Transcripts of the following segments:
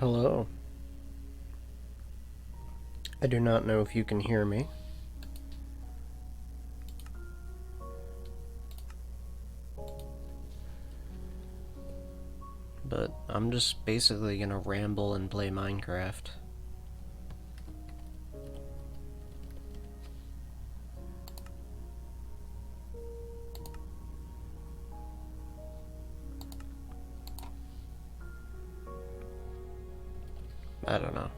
Hello. I do not know if you can hear me. But I'm just basically gonna ramble and play Minecraft. I don't know.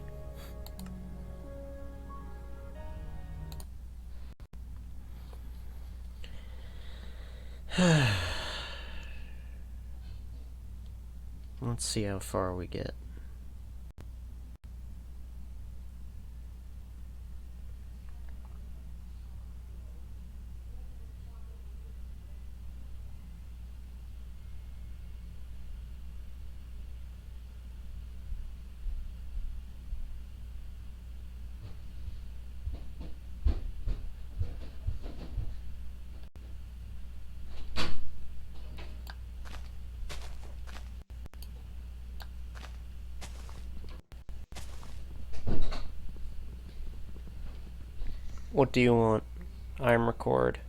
Let's see how far we get. What do you want? I'm record.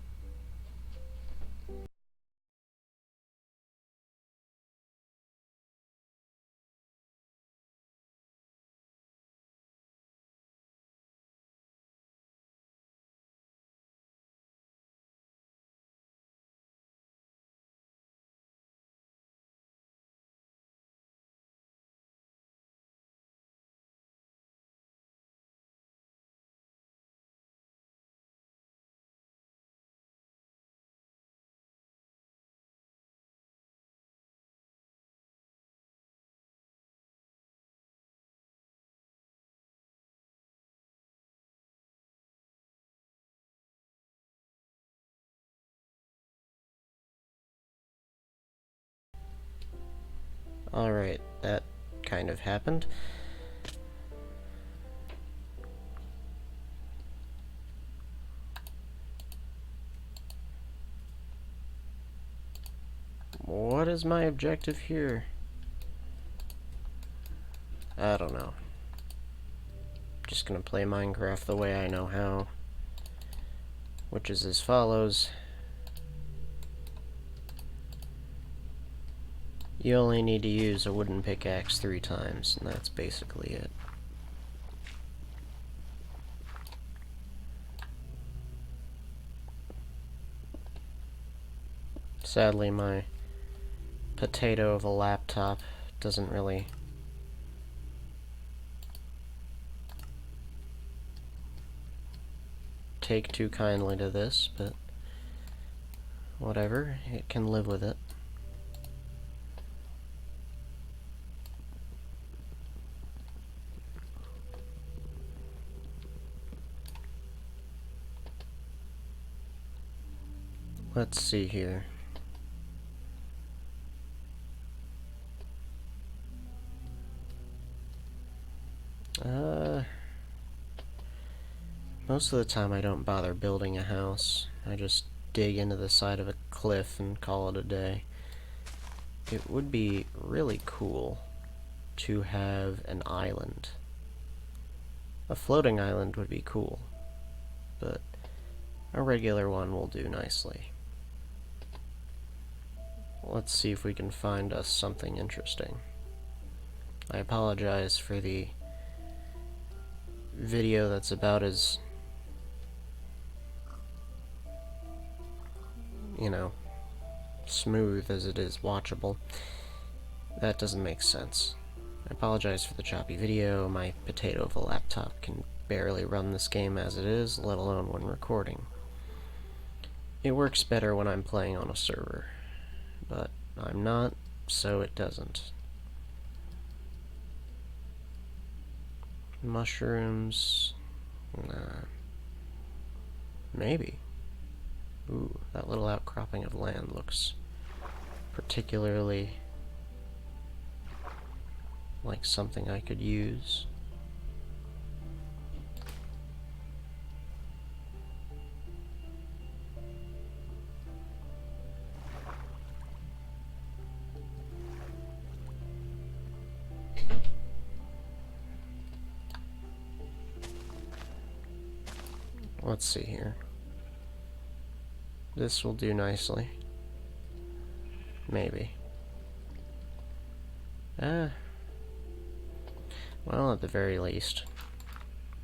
Alright, that kind of happened. What is my objective here? I don't know. Just gonna play Minecraft the way I know how. Which is as follows. You only need to use a wooden pickaxe 3 times, and that's basically it. Sadly, my potato of a laptop doesn't really take too kindly to this, but whatever, it can live with it. Let's see here. Most of the time I don't bother building a house. I just dig into the side of a cliff and call it a day. It would be really cool to have an island. A floating island would be cool, but a regular one will do nicely. Let's see if we can find us something interesting. I apologize for the video that's about as, smooth as it is watchable. That doesn't make sense. I apologize for the choppy video. My potato of a laptop can barely run this game as it is, let alone when recording. It works better when I'm playing on a server, but I'm not, so it doesn't. Mushrooms? Nah. Maybe. Ooh, that little outcropping of land looks particularly like something I could use. let's see here. This will do nicely. Maybe. Well, at the very least,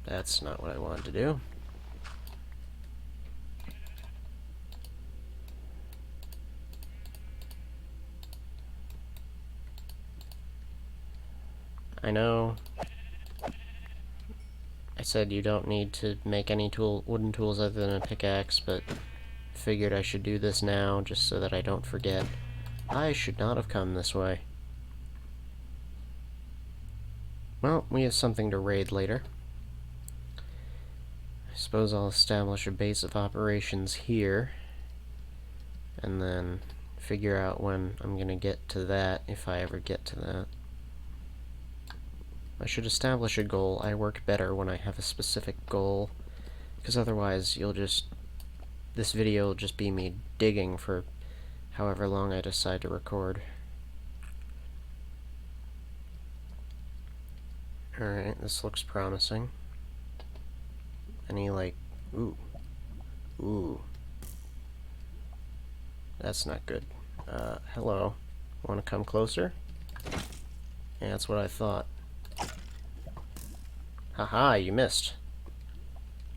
that's not what I wanted to do. I know I said you don't need to make any wooden tools other than a pickaxe, but figured I should do this now just so that I don't forget. I should not have come this way. Well, we have something to raid later. I suppose I'll establish a base of operations here, and then figure out when I'm gonna get to that, if I ever get to that. I should establish a goal. I work better when I have a specific goal, because otherwise this video will just be me digging for however long I decide to record. Alright, this looks promising. Ooh. That's not good. Hello. Wanna come closer? Yeah, that's what I thought. Haha, you missed.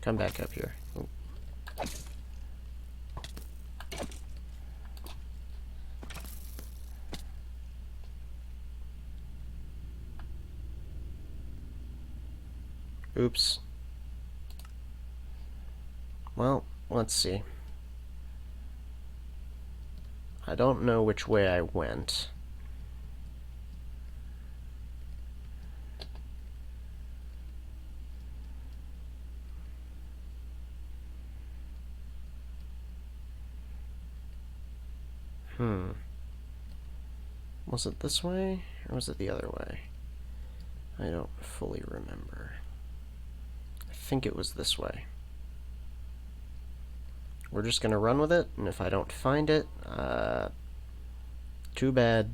Come back up here. Ooh. Oops. Well, let's see. I don't know which way I went. Was it this way, or was it the other way? I don't fully remember. I think it was this way. We're just gonna run with it, and if I don't find it, too bad.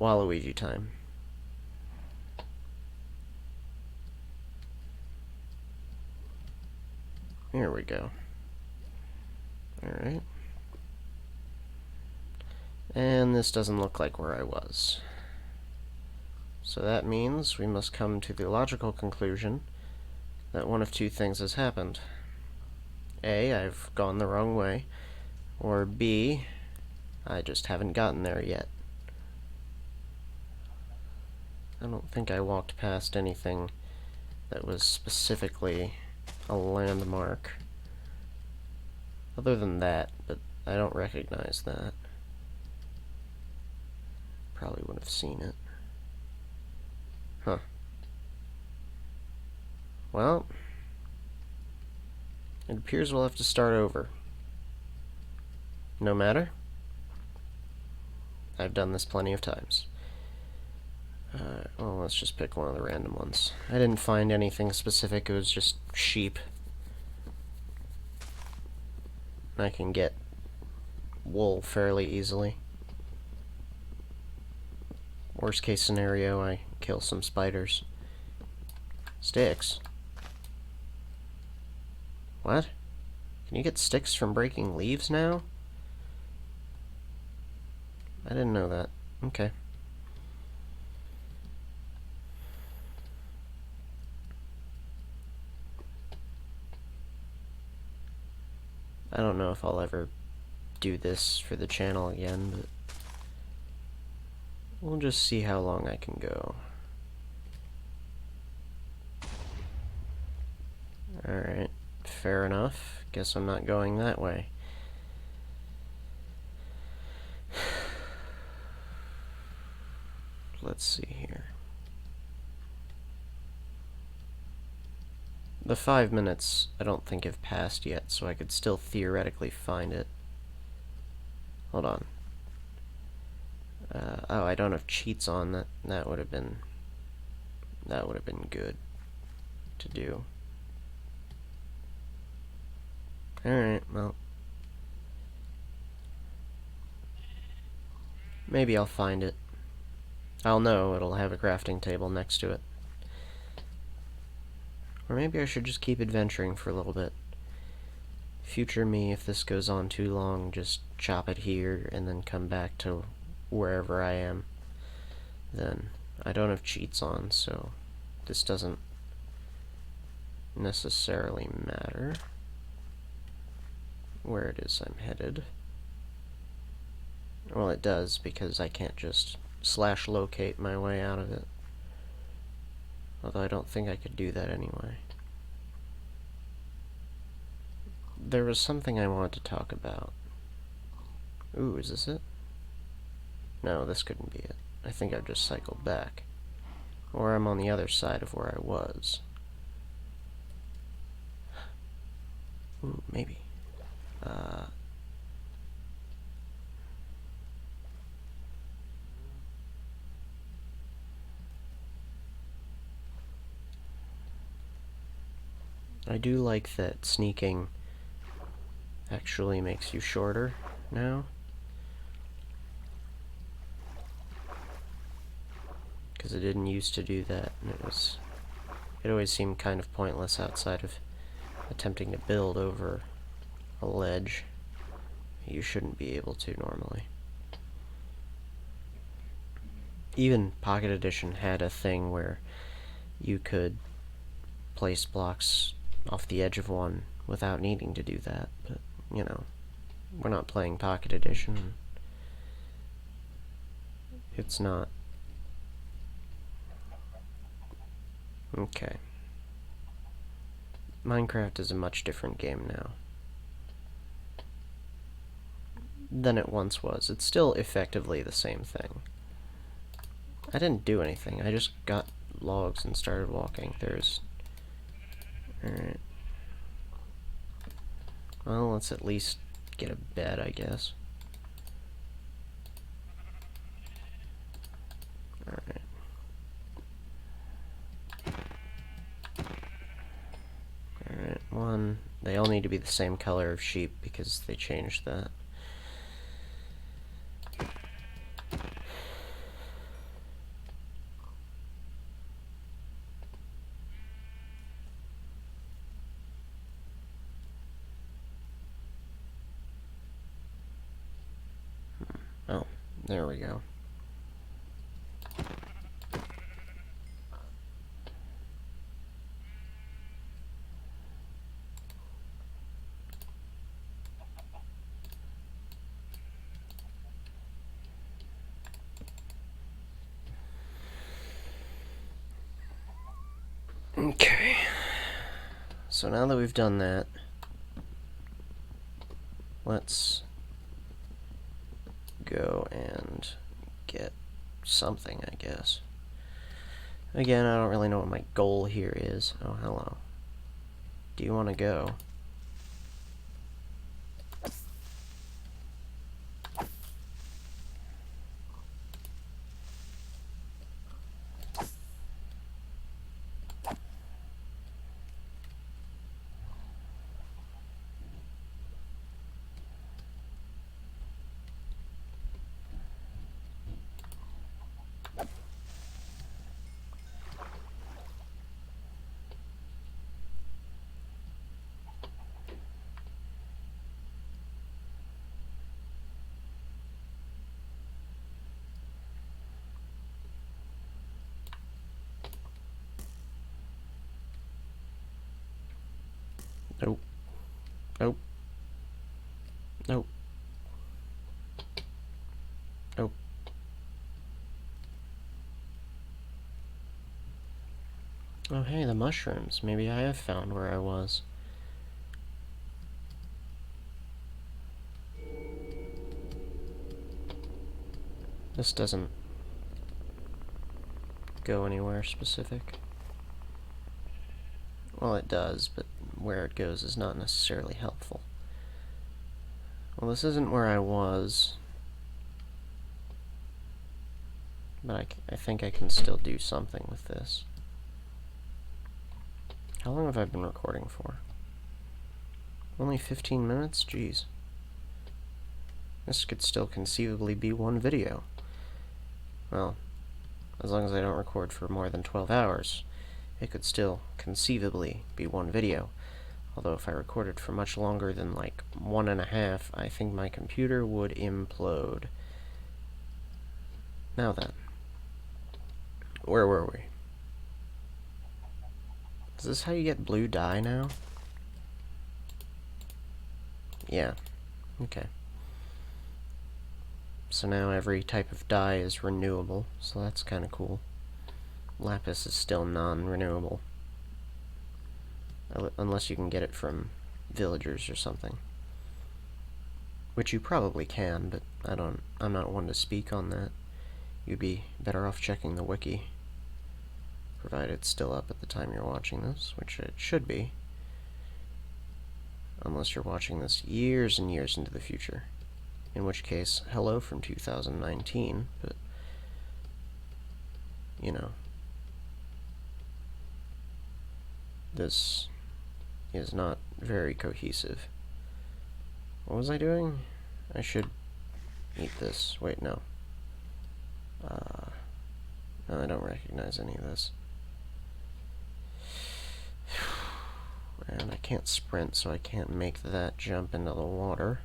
Waluigi time. Here we go. Alright. And this doesn't look like where I was. So that means we must come to the logical conclusion that one of two things has happened. A, I've gone the wrong way, or B, I just haven't gotten there yet. I don't think I walked past anything that was specifically a landmark. Other than that, but I don't recognize that. Probably would have seen it. Huh. Well, it appears we'll have to start over. No matter. I've done this plenty of times. Well, let's just pick one of the random ones. I didn't find anything specific, it was just sheep. I can get wool fairly easily. Worst case scenario, I kill some spiders. Sticks? What? Can you get sticks from breaking leaves now? I didn't know that. Okay. I don't know if I'll ever do this for the channel again, but we'll just see how long I can go. Alright, fair enough. Guess I'm not going that way. Let's see here. The 5 minutes I don't think have passed yet, so I could still theoretically find it. Hold on. Oh, I don't have cheats on. That would have been good to do. Alright, well. Maybe I'll find it. I'll know it'll have a crafting table next to it. Or maybe I should just keep adventuring for a little bit. future me, if this goes on too long, just chop it here and then come back to wherever I am. Then I don't have cheats on, so this doesn't necessarily matter where it is I'm headed. Well, it does, because I can't just slash locate my way out of it. Although I don't think I could do that anyway. There was something I wanted to talk about. Ooh, is this it? No, this couldn't be it. I think I've just cycled back. Or I'm on the other side of where I was. Ooh, maybe. I do like that sneaking actually makes you shorter now. Because it didn't used to do that, and it always seemed kind of pointless outside of attempting to build over a ledge. You shouldn't be able to normally. Even Pocket Edition had a thing where you could place blocks off the edge of one without needing to do that, but, you know, we're not playing Pocket Edition. It's not. Okay. Minecraft is a much different game now than it once was. It's still effectively the same thing. I didn't do anything. I just got logs and started walking. Alright. Well, let's at least get a bed, I guess. Alright. Alright, one. They all need to be the same color of sheep because they changed that. Oh, there we go. Okay. So now that we've done that, let's go and get something, I guess. Again, I don't really know what my goal here is. Oh, hello. Do you want to go? Nope. Nope. Nope. Nope. Oh, hey, the mushrooms. Maybe I have found where I was. This doesn't go anywhere specific. Well, it does, but where it goes is not necessarily helpful. Well, this isn't where I was, but I think I can still do something with this. How long have I been recording for? Only 15 minutes? Jeez. This could still conceivably be one video. Well, as long as I don't record for more than 12 hours, it could still conceivably be one video. Although if I recorded for much longer than like 1.5, I think my computer would implode. Now then, where were we? Is this how you get blue dye now? Yeah, okay. So now every type of dye is renewable, so that's kind of cool. Lapis is still non-renewable. Unless you can get it from villagers or something. Which you probably can, but I'm not one to speak on that. You'd be better off checking the wiki. Provided it's still up at the time you're watching this, which it should be. Unless you're watching this years and years into the future. In which case, hello from 2019, but, you know, this is not very cohesive. What was I doing? I should eat this. Wait, no. No, I don't recognize any of this. And I can't sprint, so I can't make that jump into the water.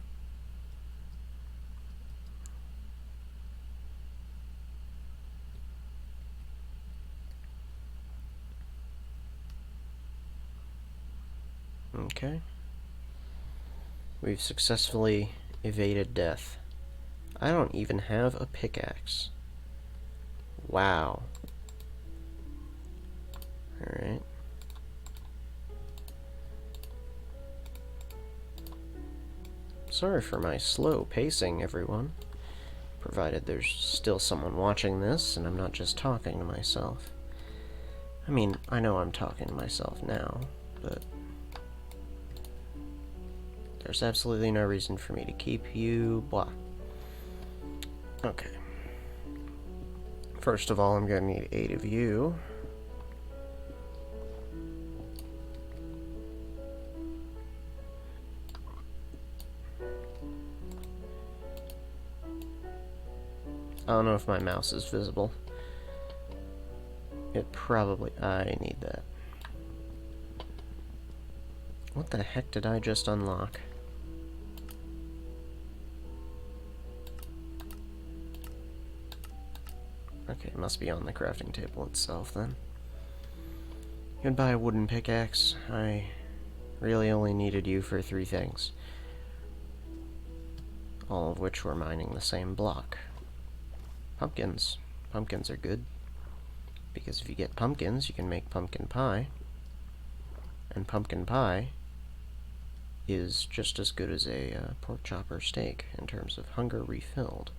Okay. We've successfully evaded death. I don't even have a pickaxe. Wow. Alright. Sorry for my slow pacing, everyone. Provided there's still someone watching this, and I'm not just talking to myself. I mean, I know I'm talking to myself now, but there's absolutely no reason for me to keep you, blah. Okay. First of all, I'm going to need 8 of you. I don't know if my mouse is visible. It probably... I need that. What the heck did I just unlock? Okay, it must be on the crafting table itself, then. Goodbye, wooden pickaxe. I really only needed you for 3 things. All of which were mining the same block. Pumpkins. Pumpkins are good. Because if you get pumpkins, you can make pumpkin pie. And pumpkin pie is just as good as a pork chop or steak in terms of hunger refilled.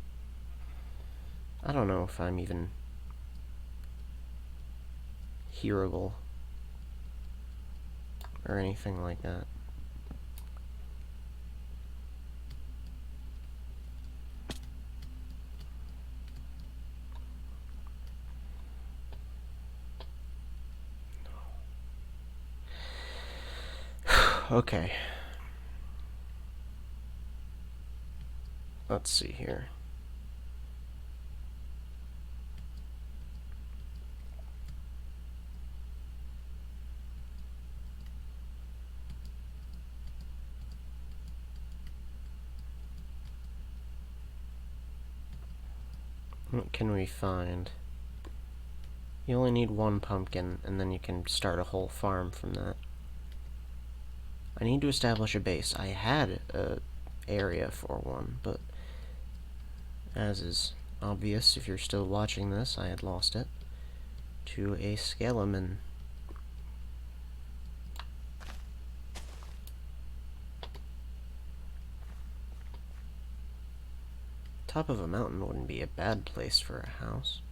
I don't know if I'm even hearable or anything like that. Okay. Let's see here. What can we find? You only need 1 pumpkin, and then you can start a whole farm from that. I need to establish a base. I had a area for one, but as is obvious if you're still watching this, I had lost it to a skeleton. Top of a mountain wouldn't be a bad place for a house,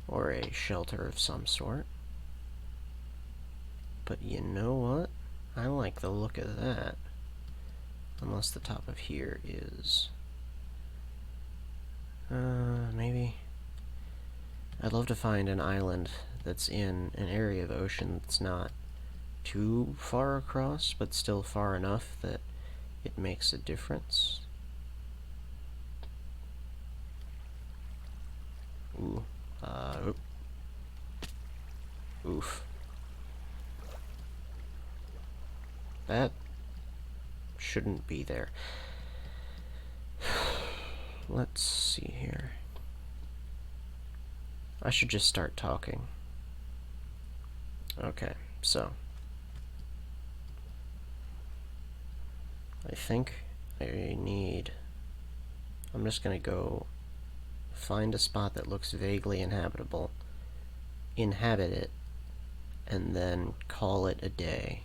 or a shelter of some sort. But you know what? I like the look of that. Unless the top of here is... maybe... I'd love to find an island that's in an area of ocean that's not too far across, but still far enough that it makes a difference. Ooh. Oof. That shouldn't be there. Let's see here. I should just start talking. Okay, so I think I'm just gonna go find a spot that looks vaguely inhabitable, inhabit it, and then call it a day.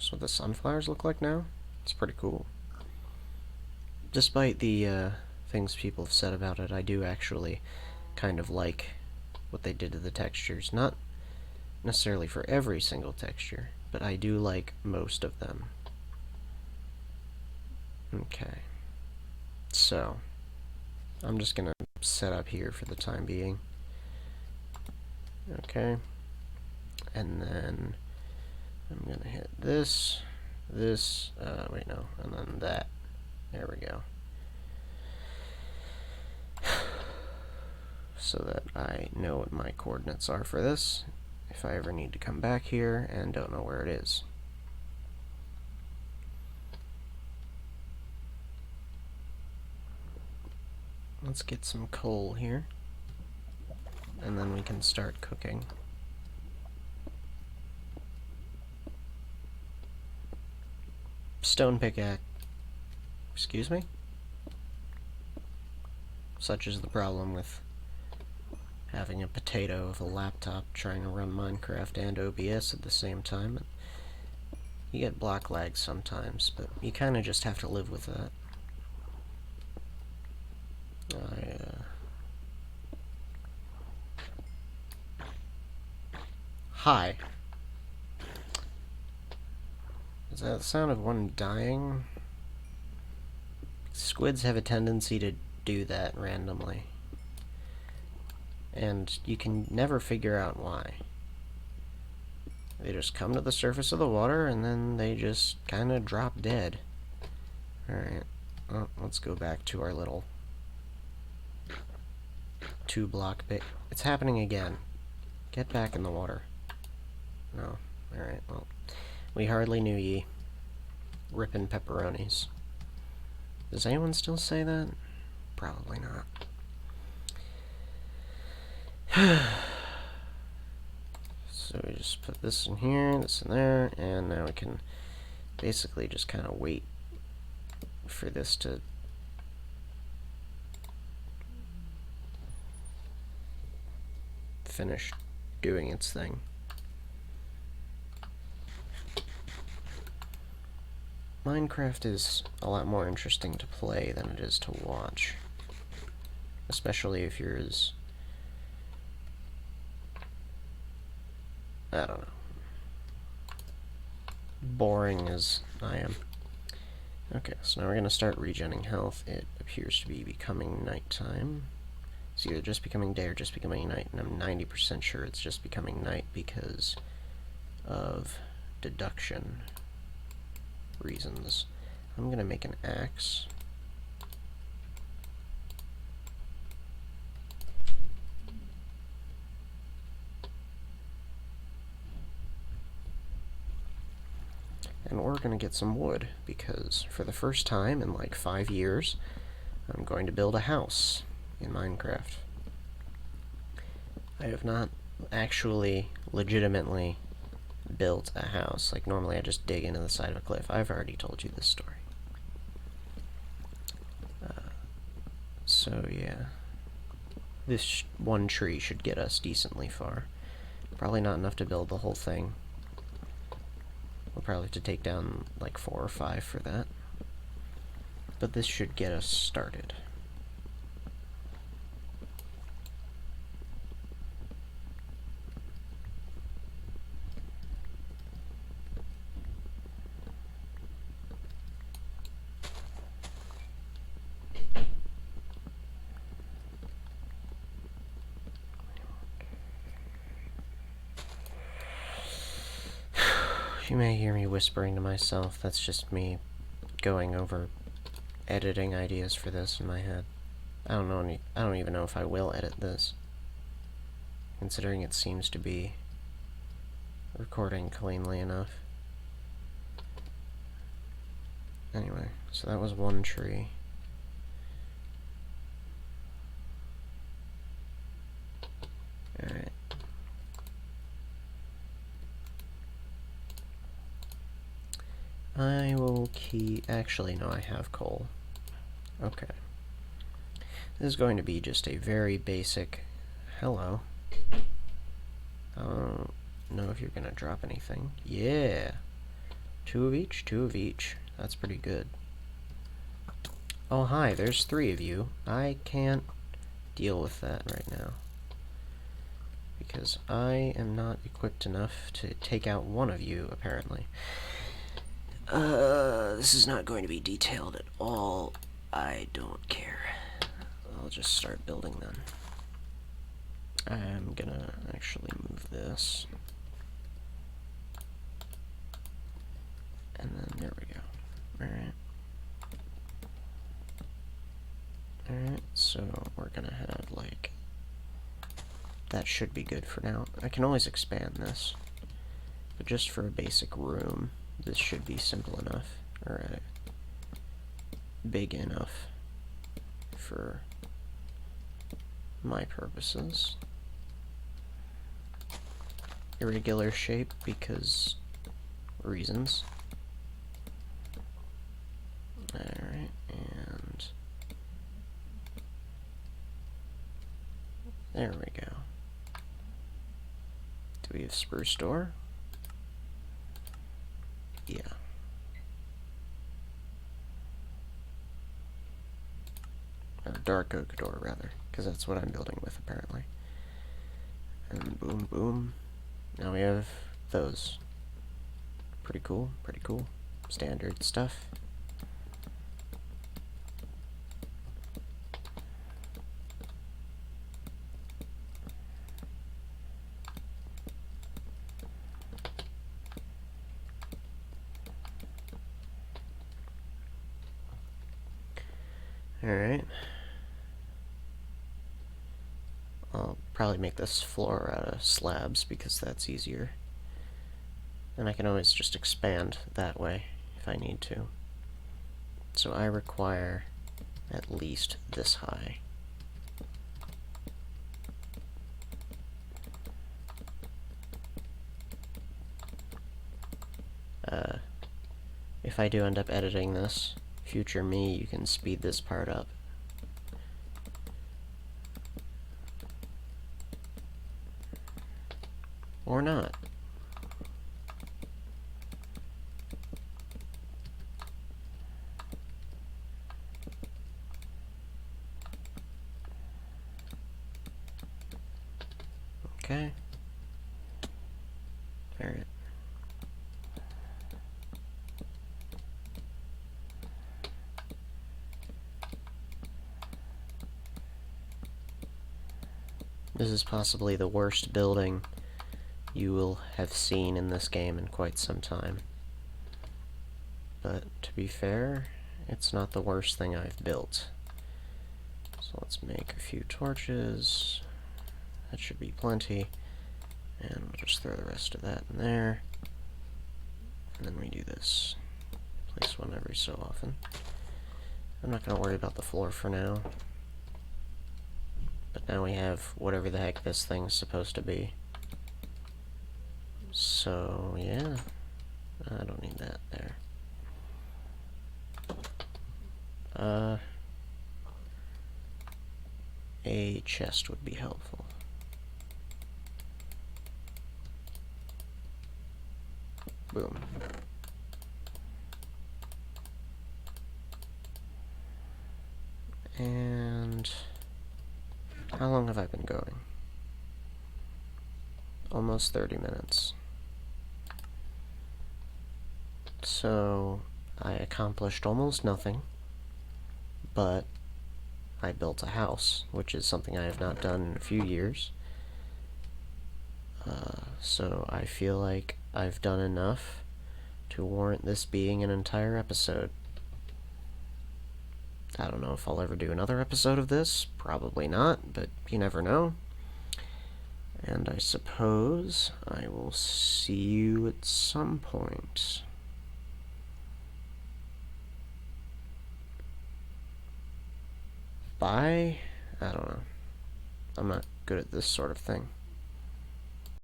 So what the sunflowers look like now? It's pretty cool. Despite the things people have said about it, I do actually kind of like what they did to the textures. Not necessarily for every single texture, but I do like most of them. Okay. So, I'm just gonna set up here for the time being. Okay. And then I'm gonna hit this, wait, no, and then that. There we go. So that I know what my coordinates are for this, if I ever need to come back here and don't know where it is. Let's get some coal here, and then we can start cooking. Stone pickaxe. Excuse me? Such is the problem with having a potato of a laptop trying to run Minecraft and OBS at the same time. You get block lag sometimes, but you kind of just have to live with that. Hi. Is that the sound of one dying? Squids have a tendency to do that randomly. And you can never figure out why. They just come to the surface of the water and then they just kind of drop dead. Alright, well, let's go back to our little 2-block bit. It's happening again. Get back in the water. No. Alright, well, we hardly knew ye. Rippin' pepperonis. Does anyone still say that? Probably not. So we just put this in here, this in there, and now we can basically just kind of wait for this to finish doing its thing. Minecraft is a lot more interesting to play than it is to watch. Especially if you're as... I don't know. Boring as I am. Okay, so now we're going to start regenning health. It appears to be becoming nighttime. It's either just becoming day or just becoming night, and I'm 90% sure it's just becoming night because of deduction reasons. I'm going to make an axe. And we're going to get some wood, because for the first time in like 5 years, I'm going to build a house in Minecraft. I have not actually, legitimately built a house. Like, normally I just dig into the side of a cliff. I've already told you this story. So, yeah. This one tree should get us decently far. Probably not enough to build the whole thing. We'll probably have to take down like 4 or 5 for that. But this should get us started. You may hear me whispering to myself. That's just me going over editing ideas for this in my head. I don't even know if I will edit this, considering it seems to be recording cleanly enough. Anyway, so that was one tree. Alright. I will actually, no, I have coal. Okay. This is going to be just a very basic... Hello. I don't know if you're gonna drop anything. Yeah! 2 of each, 2 of each. That's pretty good. Oh, hi, there's 3 of you. I can't deal with that right now, because I am not equipped enough to take out 1 of you, apparently. This is not going to be detailed at all. I don't care. I'll just start building then. I'm gonna actually move this. And then there we go. Alright. Alright, so we're gonna have, like... That should be good for now. I can always expand this. But just for a basic room, this should be simple enough. Or big enough for my purposes. Irregular shape because reasons. Alright, and there we go. Do we have spruce door? Yeah. Or dark oak door, rather, because that's what I'm building with, apparently. And boom, boom. Now we have those. Pretty cool, pretty cool. Standard stuff. Alright. I'll probably make this floor out of slabs because that's easier. And I can always just expand that way if I need to. So I require at least this high. If I do end up editing this, future me, you can speed this part up. Or not. Okay. Alright. This is possibly the worst building you will have seen in this game in quite some time. But to be fair, it's not the worst thing I've built. So let's make a few torches. That should be plenty. And we'll just throw the rest of that in there. And then we do this. Place one every so often. I'm not going to worry about the floor for now. But now we have whatever the heck this thing's supposed to be. So, yeah. I don't need that there. A chest would be helpful. Boom. And how long have I been going? Almost 30 minutes. So I accomplished almost nothing, but I built a house, which is something I have not done in a few years. So I feel like I've done enough to warrant this being an entire episode. I don't know if I'll ever do another episode of this. Probably not, but you never know. And I suppose I will see you at some point. Bye? I don't know. I'm not good at this sort of thing.